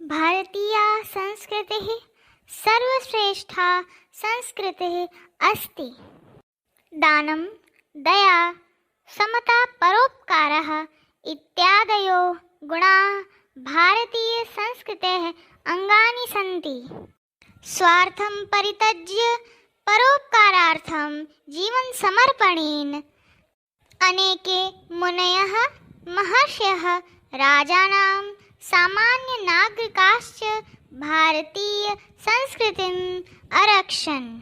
भारतीया संस्कृतिः सर्वश्रेष्ठा संस्कृतिः अस्ति। दानं, दया, समता, परोपकारः इत्यादयो गुणाः भारतीयसंस्कृतेः अङ्गानि सन्ति। स्वार्थं परित्यज्य परोपकारार्थं जीवनसमर्पणेन अनेके मुनयः महर्षयः राजानां सामान्यनागरिकाश्च भारतीयसंस्कृतिम् अरक्षन्।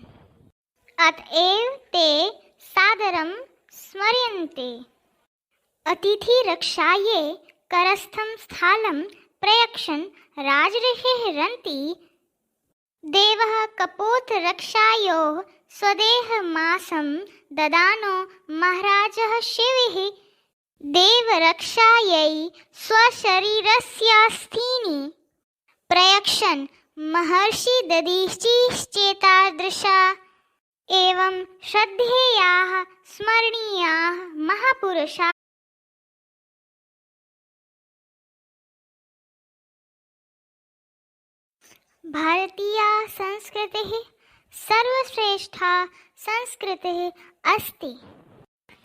अतएव ते सादरं स्मर्यन्ते। अतिथिरक्षायै करस्थं स्थालं प्रयक्षन् राजऋषिः रन्ति देवः कपोतरक्षायोः स्वदेहमासं ददानो महाराजः शिवः देवरक्षायै स्वशरीरस्यास्थीनि प्रयक्षन् महर्षि दधीचिश्चेतादृशा एवं श्रद्धेयाः स्मरणीयाः महापुरुषाः। भारतीया संस्कृतिः सर्वश्रेष्ठा संस्कृतिः अस्ति।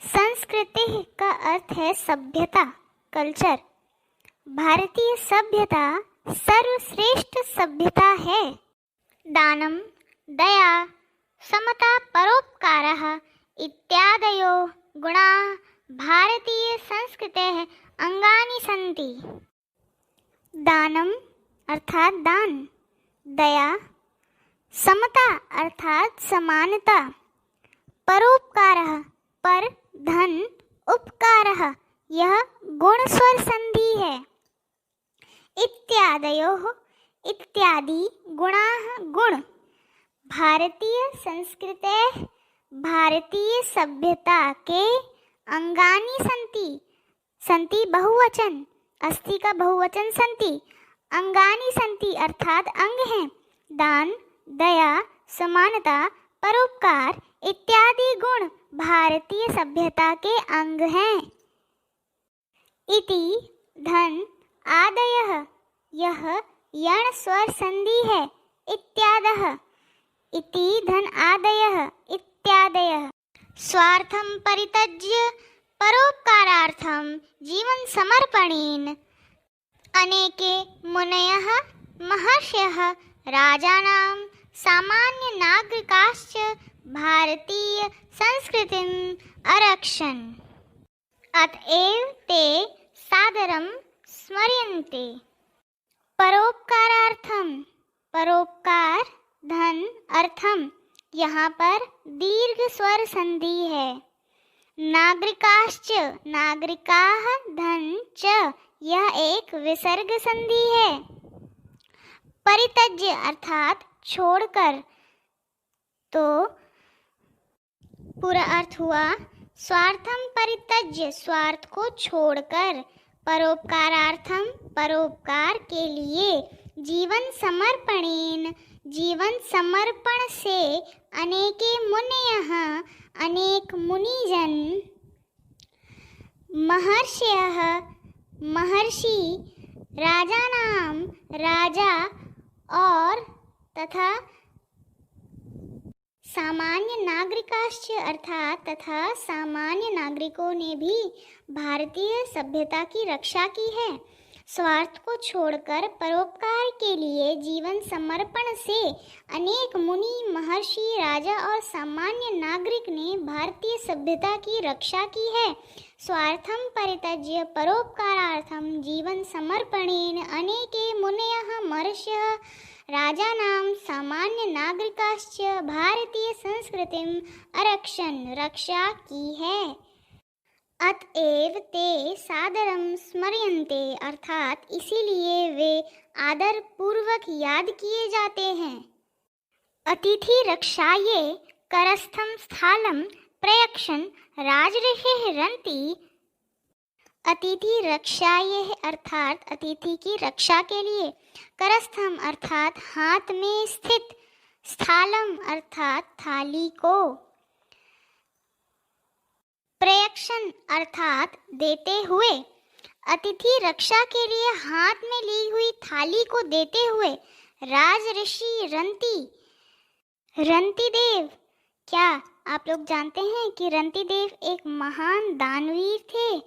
संस्कृति का अर्थ है सभ्यता, कल्चर। भारतीय सभ्यता सर्वश्रेष्ठ सभ्यता है। दानं, दया, समता, परोपकारः इत्यादयो गुणाः भारतीयसंस्कृतेः अङ्गानि सन्ति। दानम अर्थात दान, दया, समता अर्थात समानता, परोपकारः पर धन, उपकारः यह गुण स्वर संधि है। इत्यादयोः इत्यादि गुणाः गुण भारतीय संस्कृतेः भारतीय सभ्यता के अंगानि सन्ति। सन्ति बहुवचन, अस्ति का बहुवचन सन्ति, अंगानि सन्ति अर्थात अंग हैं। दान, दया, समानता, परोपकार इत्यादि गुण भारतीय सभ्यता के अंग हैं। इति धन आदयः यह यण स्वर संधि है। इत्यादः इति धन आदयः इत्यादयः स्वार्थं परित्यज्य परोपकारार्थं जीवन समर्पणेन अनेके मुनयः महर्षयः राजानां सामान्य नागरिकाश्च भारतीय संस्कृतिम् अरक्षन्। अतएव ते सादरं स्मर्यन्ते। परोपकारार्थम, परोपकार धन अर्थम, यहाँ पर दीर्घ स्वर संधि है। नागरिकाश्च, नागरिकाः धन च, यह एक विसर्ग संधि है। परित्यज्य अर्थात छोड़कर, तो पूरा अर्थ हुआ स्वार्थम परित्यज्य स्वार्थ को छोड़कर, परोपकारार्थम परोपकार के लिए, जीवन समर्पणेन जीवन समर्पण से, अनेके मुनयः अनेक मुनिजन, महर्षयः महर्षि, राजानाम राजा और तथा सामान्य नागरिकाश्च अर्थात तथा सामान्य नागरिकों ने भी भारतीय सभ्यता की रक्षा की है। स्वार्थ को छोड़कर परोपकार के लिए जीवन समर्पण से अनेक मुनि, महर्षि, राजा और सामान्य नागरिक ने भारतीय सभ्यता की रक्षा की है। स्वार्थं परित्यज्य परोपकारार्थं जीवन समर्पणेन अनेके मुनयः महर्षयः राजानां सामान्य नागरिकाश्च भारतीय संस्कृतिम् अरक्षन्, रक्षा की है। अतएव ते सादरं स्मर्यन्ते अर्थात इसीलिए वे आदर पूर्वक याद किए जाते हैं। अतिथि रक्षायै करस्थं स्थालं प्रयक्षन् राजऋषिः रन्ति। अतिथि रक्षायै अर्थात अतिथि की रक्षा के लिए, करस्थम अर्थात हाथ में स्थित, स्थालम अर्थात थाली को, प्रयक्षण अर्थात देते हुए, अतिथि रक्षा के लिए हाथ में ली हुई थाली को देते हुए राज ऋषि रंती देव, क्या आप लोग जानते हैं कि रंती देव एक महान दानवीर थे?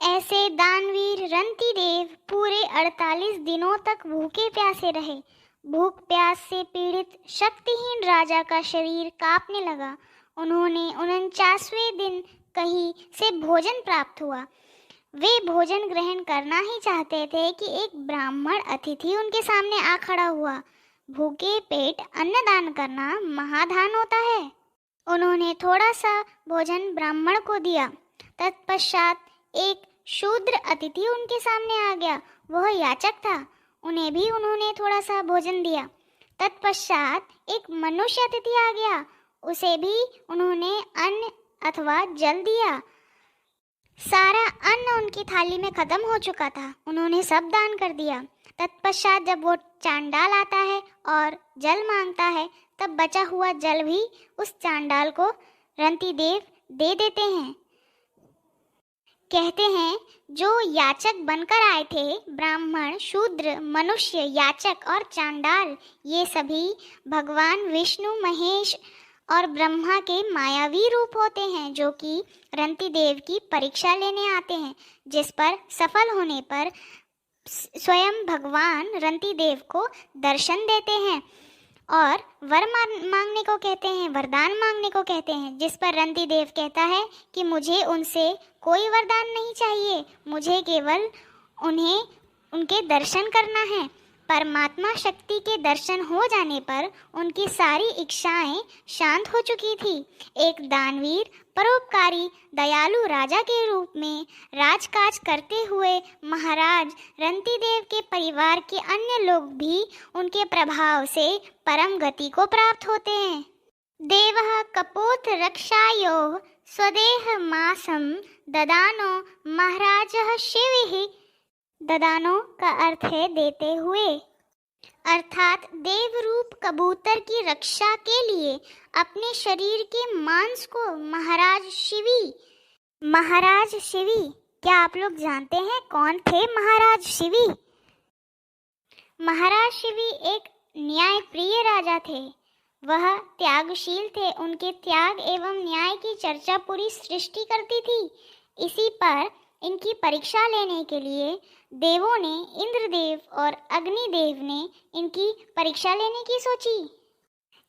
ऐसे दानवीर रंती देव पूरे 48 दिनों तक भूखे प्यासे रहे। भूख प्यास से पीड़ित शक्तिहीन राजा का शरीर कांपने लगा। उन्होंने 49वें दिन कहीं से भोजन प्राप्त हुआ। वे भोजन ग्रहण करना ही चाहते थे कि एक ब्राह्मण अतिथि उनके सामने आ खड़ा हुआ। भूखे पेट अन्नदान करना महादान होता है। उन्होंने थोड़ा सा भोजन ब्राह्मण को दिया। तत्पश्चात एक शूद्र अतिथि उनके सामने आ गया। वह याचक था। उन्हें भी उन्होंने थोड़ा सा भोजन दिया। तत्पश्चात एक मनुष्य अतिथि आ गया। उसे भी उन्होंने अन्न अथवा जल दिया। सारा अन्न उनकी थाली में खत्म हो चुका था। उन्होंने सब दान कर दिया। तत्पश्चात जब वो चांडाल आता है और जल मांगता है, तब बचा हुआ जल भी उस चांडाल को रंती देव दे देते हैं। कहते हैं जो याचक बनकर आए थे, ब्राह्मण, शूद्र, मनुष्य, याचक और चांडाल, ये सभी भगवान विष्णु, महेश और ब्रह्मा के मायावी रूप होते हैं, जो कि रंती देव की परीक्षा लेने आते हैं, जिस पर सफल होने पर स्वयं भगवान रंती देव को दर्शन देते हैं और वर मांगने को कहते हैं, वरदान मांगने को कहते हैं, जिस पर रंती देव कहता है कि मुझे उनसे कोई वरदान नहीं चाहिए, मुझे केवल उन्हें उनके दर्शन करना है। परमात्मा शक्ति के दर्शन हो जाने पर उनकी सारी इच्छाएं शांत हो चुकी थी। एक दानवीर, परोपकारी, दयालु राजा के रूप में राजकाज करते हुए महाराज रंती देव के परिवार के अन्य लोग भी उनके प्रभाव से परम गति को प्राप्त होते हैं। देवः कपोत रक्षायोः स्वदेह मासम ददानो महाराजः शिवः। ददानो का अर्थ है देते हुए, अर्थात देव रूप कबूतर की रक्षा के लिए अपने शरीर के मांस को महाराज शिवी, क्या आप लोग जानते हैं कौन थे महाराज शिवी? महाराज शिवी एक न्यायप्रिय राजा थे। वह त्यागशील थे। उनके त्याग एवं न्याय की चर्चा पूरी सृष्टि करती थी। इसी पर इनकी परीक्षा लेने के लिए देवों ने, इंद्रदेव और अग्निदेव ने इनकी परीक्षा लेने की सोची।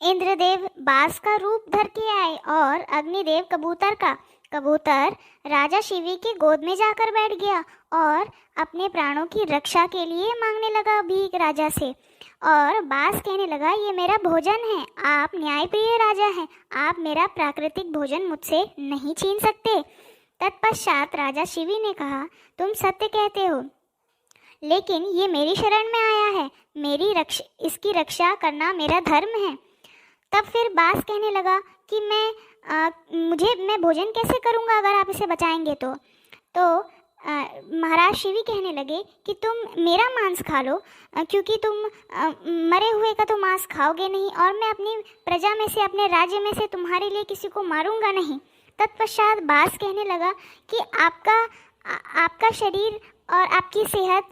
इंद्रदेव बाज का रूप धर के आए और अग्निदेव कबूतर का। कबूतर राजा शिवी की गोद में जाकर बैठ गया और अपने प्राणों की रक्षा के लिए मांगने लगा भीख राजा से। और बाज कहने लगा, ये मेरा भोजन है, आप न्यायप्रिय राजा हैं, आप मेरा प्राकृतिक भोजन मुझसे नहीं छीन सकते। तत्पश्चात राजा शिवी ने कहा, तुम सत्य कहते हो, लेकिन ये मेरी शरण में आया है, इसकी रक्षा करना मेरा धर्म है। तब फिर बाज कहने लगा कि मैं भोजन कैसे करूँगा अगर आप इसे बचाएंगे तो महाराज शिवी कहने लगे कि तुम मेरा मांस खा लो, क्योंकि तुम मरे हुए का तो मांस खाओगे नहीं, और मैं अपनी प्रजा में से, अपने राज्य में से तुम्हारे लिए किसी को मारूंगा नहीं। तत्पश्चात बाज कहने लगा कि आपका शरीर और आपकी सेहत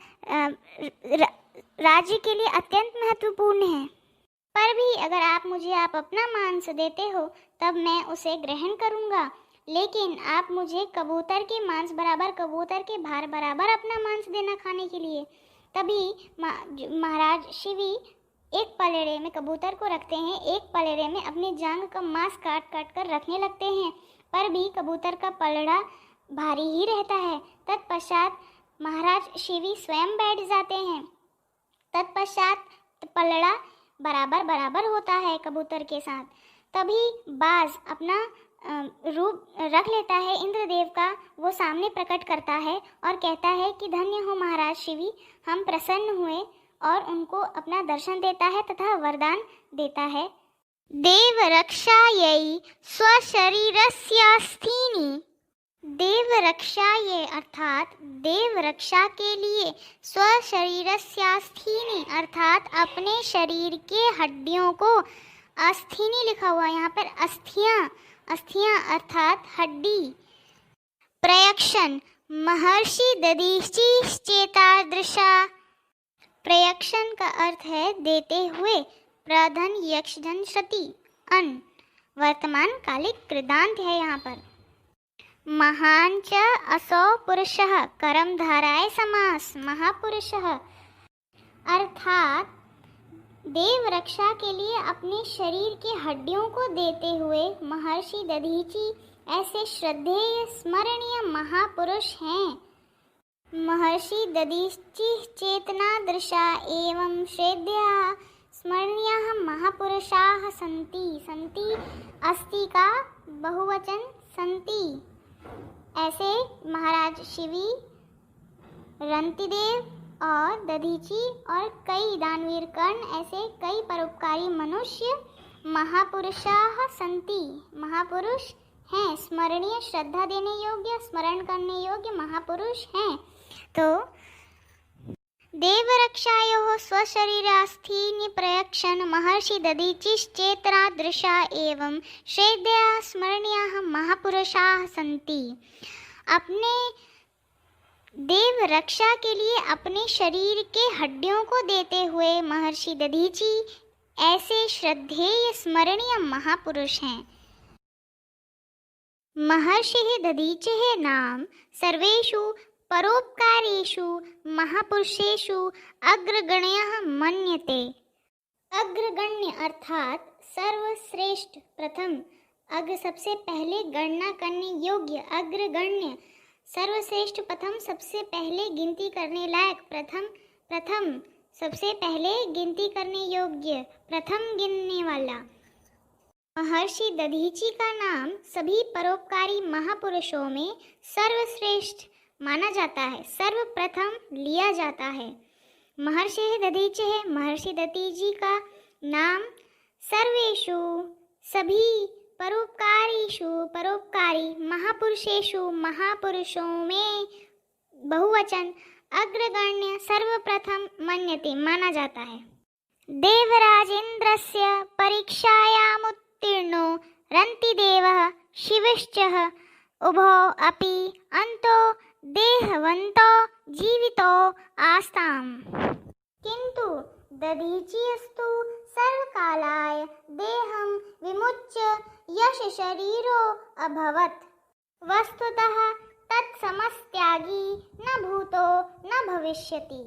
राज्य के लिए अत्यंत महत्वपूर्ण है, पर भी अगर आप मुझे अपना मांस देते हो तब मैं उसे ग्रहण करूंगा, लेकिन आप मुझे कबूतर के मांस बराबर, कबूतर के भार बराबर अपना मांस देना खाने के लिए। तभी महाराज शिवी एक पलेड़े में कबूतर को रखते हैं, एक पलेड़े में अपनी जांघ का मांस काट काट कर रखने लगते हैं, पर भी कबूतर का पलड़ा भारी ही रहता है। तत्पश्चात महाराज शिवी स्वयं बैठ जाते हैं। तत्पश्चात पलड़ा बराबर बराबर होता है कबूतर के साथ। तभी बाज अपना रूप रख लेता है इंद्रदेव का, वो सामने प्रकट करता है और कहता है कि धन्य हो महाराज शिवी, हम प्रसन्न हुए, और उनको अपना दर्शन देता है तथा वरदान देता है। देव रक्षायै स्वशरीरस्यास्थीनि। देव रक्षायै अर्थात देव रक्षा के लिए, स्वशरीरस्यास्थीनि अर्थात अपने शरीर के हड्डियों को, अस्थीनि लिखा हुआ यहाँ पर अस्थियाँ, अस्थियाँ अर्थात हड्डी। प्रयक्षण महर्षि दधीचि चेतादृशा। प्रयक्षण का अर्थ है देते हुए, प्रधन यक्षधन श्रुति अन, वर्तमान कालिक कृदांत है यहाँ पर। महान च असौ पुरुषः, कर्मधाराय समास, महापुरुषः अर्थात देव रक्षा के लिए अपने शरीर के हड्डियों को देते हुए महर्षि दधीचि ऐसे श्रद्धेय स्मरणीय महापुरुष हैं। महर्षि दधीचि चेतना दृशा एवं श्रद्धेया स्मरणीय महापुरुषाः सन्ति। सन्ति अस्ति का बहुवचन संति। ऐसे महाराज शिवी, रंतिदेव और दधीचि और कई दानवीर कर्ण, ऐसे कई परोपकारी मनुष्य महापुरुषाः सन्ति, महापुरुष हैं, स्मरणीय, श्रद्धा देने योग्य, स्मरण करने योग्य महापुरुष हैं। तो देवरक्षायोः स्वशरीरास्थीनि प्रयक्षन् महर्षि दधीचिश्चेतना दृशा एवं श्रद्धया स्मरणीयाः महापुरुषाः सन्ति। अपने देव रक्षा के लिए अपने शरीर के हड्डियों को देते हुए महर्षि दधीचि ऐसे श्रद्धेय स्मरणीय महापुरुष हैं। महर्षिः दधीचेः नाम सर्वेषु परोपकारेषु महापुरुषेषु अग्रगण्यः मन्यते। अग्रगण्य अर्थात सर्वश्रेष्ठ, प्रथम, अग्र सबसे पहले, गणना करने योग्य, अग्रगण्य सर्वश्रेष्ठ, प्रथम, सबसे पहले गिनती करने लायक, प्रथम सबसे पहले गिनती करने योग्य, प्रथम गिनने वाला। महर्षि दधीचि का नाम सभी परोपकारी महापुरुषों में सर्वश्रेष्ठ माना जाता है, सर्वप्रथम लिया जाता है। महर्षि दधीचि है, महर्षि दधीचि का नाम सर्वेषु सभी परोपकारीषु परोपकारी महापुरुषेषु महापुरुषों में बहुवचन अग्रगण्य सर्वप्रथम मन्यते माना जाता है। देवराजेन्द्रस्य परीक्षायामुत्तीर्णो रन्तिदेवः शिवश्चः उभौ अपि अन्तो देहवन्तो जीवितो आस्ताम्। किन्तु दधीचिस्तु सर्वकालाय देहं विमुच्य यश शरीरो अभवत्। वस्तुतः तत्समस्त्यागी न भूतो न भविष्यति।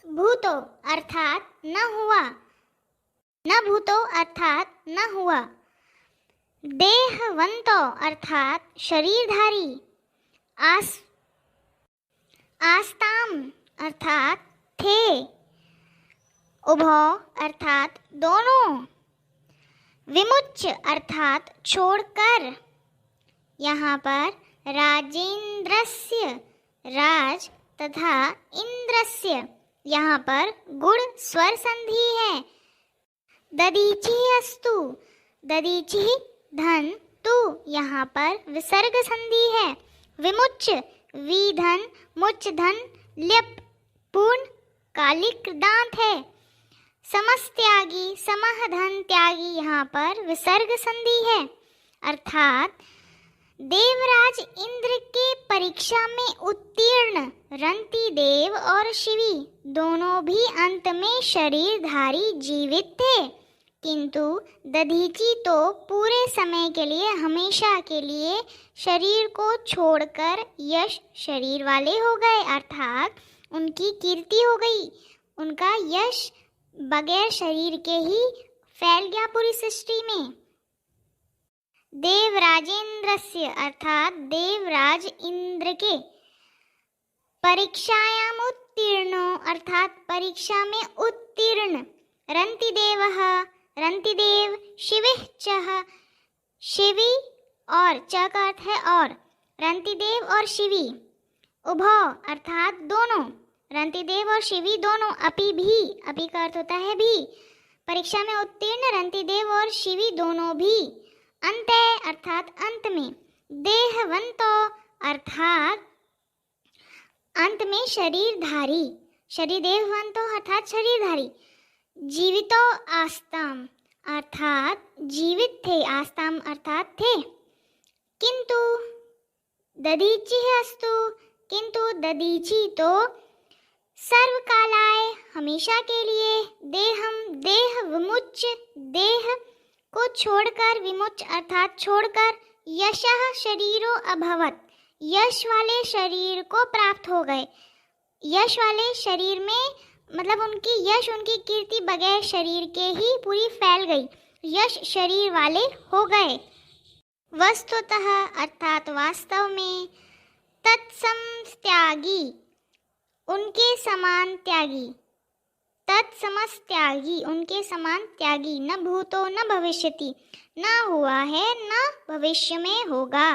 भूतो अर्थात न हुआ, न भूतो अर्थात न हुआ, देहवंतो अर्थात शरीरधारी, आस्ताम अर्थात थे, उभो अर्थात दोनों, विमुच्य अर्थात छोड़कर। यहाँ पर राजेंद्रस्य, राज तथा इंद्रस्य, यहाँ पर गुण स्वर संधि है। दधीचि अस्तु, दधीचि धन, तु यहाँ पर विसर्ग संधि है। विमुच्य, विधन मुच धन ल्यप पूर्ण कालिक दांत है। समस्त्यागी, समह धन त्यागी, यहाँ पर विसर्ग संधि है। अर्थात देवराज इंद्र के परीक्षा में उत्तीर्ण रंती देव और शिवी दोनों भी अंत में शरीरधारी जीवित थे, किंतु दधीचि तो पूरे समय के लिए, हमेशा के लिए शरीर को छोड़कर यश शरीर वाले हो गए, अर्थात उनकी कीर्ति हो गई, उनका यश बगैर शरीर के ही फैल गया पूरी सृष्टि में। देवराजेंद्रस्य अर्थात देवराज इंद्र के, परीक्षायाम उत्तीर्णो अर्थात परीक्षा में उत्तीर्ण, रंतिदेवः रंतिदेव, शिविः चः शिवी और च का अर्थ है और, रंतिदेव और शिवी, उभौ अर्थात दोनों, रंतिदेव और शिवी दोनों, अपि भी, अपि का अर्थ होता है भी, परीक्षा में उत्तीर्ण रंतिदेव और शिवी दोनों भी, अंते अर्थात अंत में, देहवंतो अर्थात अंत में शरीरधारी, शरीर देहवंतो अर्थात शरीरधारी, जीवितो आस्ताम अर्थात जीवित थे, आस्ताम अर्थात थे। किंतु दधीचि अस्तु, किंतु दधीचि तो सर्वकालाय हमेशा के लिए, देहम देह विमुच्य देह को छोड़कर, विमुच्य अर्थात छोड़कर, यशः शरीरो अभवत यश वाले शरीर को प्राप्त हो गए। यश वाले शरीर में मतलब उनकी यश, उनकी कीर्ति बगैर शरीर के ही पूरी फैल गई, यश शरीर वाले हो गए। वस्तुतः अर्थात वास्तव में, तत्समस्त्यागी उनके समान त्यागी, तत्समस त्यागी उनके समान त्यागी, न भूतो न भविष्यति, न हुआ है न भविष्य में होगा।